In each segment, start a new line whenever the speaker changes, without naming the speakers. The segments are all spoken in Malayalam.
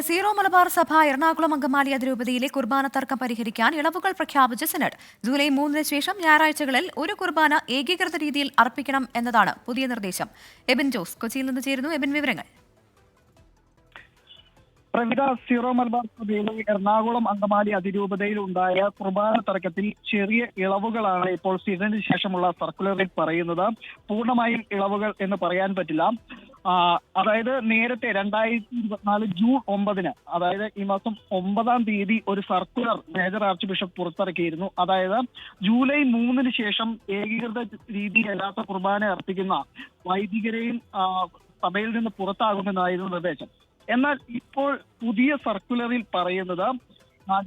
സീറോ മലബാർ സഭ എറണാകുളം അങ്കമാലി അതിരൂപതയിലെ കുർബാന തർക്കം പരിഹരിക്കാൻ ഇളവുകൾ പ്രഖ്യാപിച്ച സിനഡ്. ജൂലൈ 3 ശേഷം ഞായറാഴ്ചകളിൽ ഒരു കുർബാന ഏകീകൃത രീതിയിൽ അർപ്പിക്കണം എന്നതാണ് പുതിയ നിർദ്ദേശം. എബിൻ ജോസ് കൊച്ചിയിൽ നിന്ന് ചേരുന്നു. എബിൻ, വിവരങ്ങൾ.
പ്രവിധ സീറോ മലബാർ സഭയിലെ എറണാകുളം അങ്കമാലി അതിരൂപതയിൽ ഉണ്ടായ കുർബാന തർക്കത്തിൽ ചെറിയ ഇളവുകളാണ് ഇപ്പോൾ സിനഡിന് ശേഷമുള്ള സർക്കുലറിൽ പറയുന്നത്. പൂർണ്ണമായും ഇളവുകൾ എന്ന് പറയാൻ പറ്റില്ല. അതായത് നേരത്തെ 2024 ജൂൺ 9-ന്, അതായത് ഈ മാസം 9-ാം തീയതി ഒരു സർക്കുലർ മേജർ ആർച്ച് ബിഷപ്പ് പുറത്തിറക്കിയിരുന്നു. അതായത് ജൂലൈ 3-ന് ശേഷം ഏകീകൃത രീതിയിലല്ലാത്ത കുർബാന അർപ്പിക്കുന്ന വൈദികരെയും സഭയിൽ നിന്ന് പുറത്താകുമെന്നായിരുന്നു നിർദ്ദേശം. എന്നാൽ ഇപ്പോൾ പുതിയ സർക്കുലറിൽ പറയുന്നത്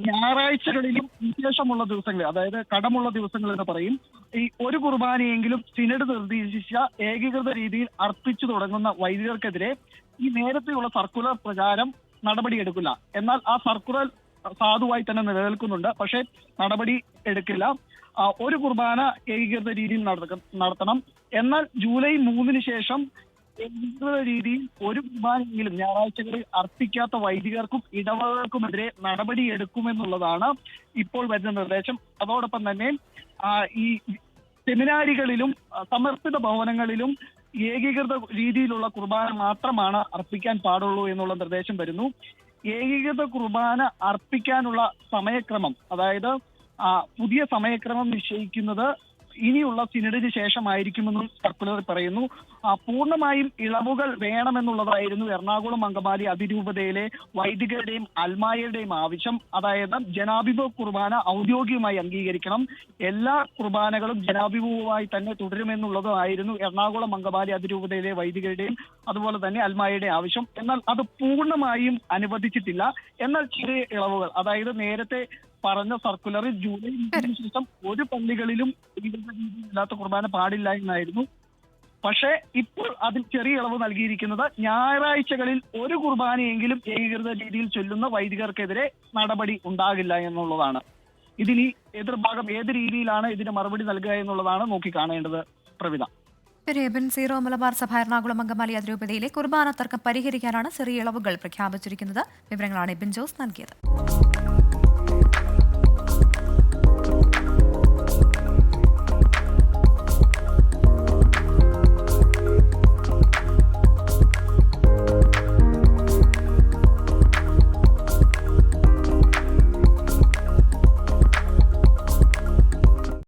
ഞായറാഴ്ചകളിലും വിശേഷമുള്ള ദിവസങ്ങളിൽ, അതായത് കടമുള്ള ദിവസങ്ങൾ എന്ന് പറയും, ഈ ഒരു കുർബാനയെങ്കിലും സിനഡ് നിർദ്ദേശിച്ച ഏകീകൃത രീതിയിൽ അർപ്പിച്ചു തുടങ്ങുന്ന വൈദികർക്കെതിരെ ഈ നേരത്തെയുള്ള സർക്കുലർ പ്രകാരം നടപടിയെടുക്കില്ല. എന്നാൽ ആ സർക്കുലർ സാധുവായി തന്നെ നിലനിൽക്കുന്നുണ്ട്, പക്ഷേ നടപടി എടുക്കില്ല. ഒരു കുർബാന ഏകീകൃത രീതിയിൽ നടത്തണം. എന്നാൽ ജൂലൈ 3-ന് ശേഷം ഏകീകൃത രീതിയിൽ ഒരു കുർബാനയെങ്കിലും ഞായറാഴ്ചകളിൽ അർപ്പിക്കാത്ത വൈദികർക്കും ഇടവകർക്കുമെതിരെ നടപടി എടുക്കുമെന്നുള്ളതാണ് ഇപ്പോൾ വരുന്ന നിർദ്ദേശം. അതോടൊപ്പം തന്നെ ഈ സെമിനാരികളിലും സമർപ്പിത ഭവനങ്ങളിലും ഏകീകൃത രീതിയിലുള്ള കുർബാന മാത്രമാണ് അർപ്പിക്കാൻ പാടുള്ളൂ എന്നുള്ള നിർദ്ദേശം വരുന്നു. ഏകീകൃത കുർബാന അർപ്പിക്കാനുള്ള സമയക്രമം, അതായത് പുതിയ സമയക്രമം നിശ്ചയിക്കുന്നത് ഇനിയുള്ള സിനഡിന് ശേഷമായിരിക്കുമെന്നും സർക്കുലർ പറയുന്നു. പൂർണ്ണമായും ഇളവുകൾ വേണമെന്നുള്ളതായിരുന്നു എറണാകുളം അങ്കമാലി അതിരൂപതയിലെ വൈദികരുടെയും അൽമായരുടെയും ആവശ്യം. അതായത് ജനാഭിമുഖ കുർബാന ഔദ്യോഗികമായി അംഗീകരിക്കണം, എല്ലാ കുർബാനകളും ജനാഭിമുഖമായി തന്നെ തുടരുമെന്നുള്ളതായിരുന്നു എറണാകുളം അങ്കമാലി അതിരൂപതയിലെ വൈദികരുടെയും അതുപോലെ തന്നെ അൽമായയുടെ ആവശ്യം. എന്നാൽ അത് പൂർണ്ണമായും അനുവദിച്ചിട്ടില്ല. എന്നാൽ ചെറിയ ഇളവുകൾ, അതായത് നേരത്തെ പറഞ്ഞ സർക്കുലറിൽ ജൂലൈ 3-ന് ശേഷം ഒരു പള്ളികളിലും ഇല്ലാത്ത കുർബാന പാടില്ല എന്നായിരുന്നു. പക്ഷേ ഇപ്പോൾ അതിൽ ചെറിയ ഇളവ് നൽകിയിരിക്കുന്നത് ഞായറാഴ്ചകളിൽ ഒരു കുർബാനയെങ്കിലും ഏകീകൃത രീതിയിൽ ചൊല്ലുന്ന വൈദികർക്കെതിരെ നടപടി ഉണ്ടാകില്ല എന്നുള്ളതാണ്. ഇതിനി എതിർഭാഗം ഏത് രീതിയിലാണ് ഇതിന് മറുപടി നൽകുക എന്നുള്ളതാണ് നോക്കിക്കാണേണ്ടത്. പ്രവിധ.
സീറോ മലബാർ സഭ എറണാകുളം അങ്കമാലി അതിരൂപതയിലെ കുർബാന തർക്കം പരിഹരിക്കാനാണ് ചെറിയ ഇളവുകൾ പ്രഖ്യാപിച്ചിരിക്കുന്നത്. വിവരങ്ങളാണ് എബിൻ ജോസ് നൽകിയത്.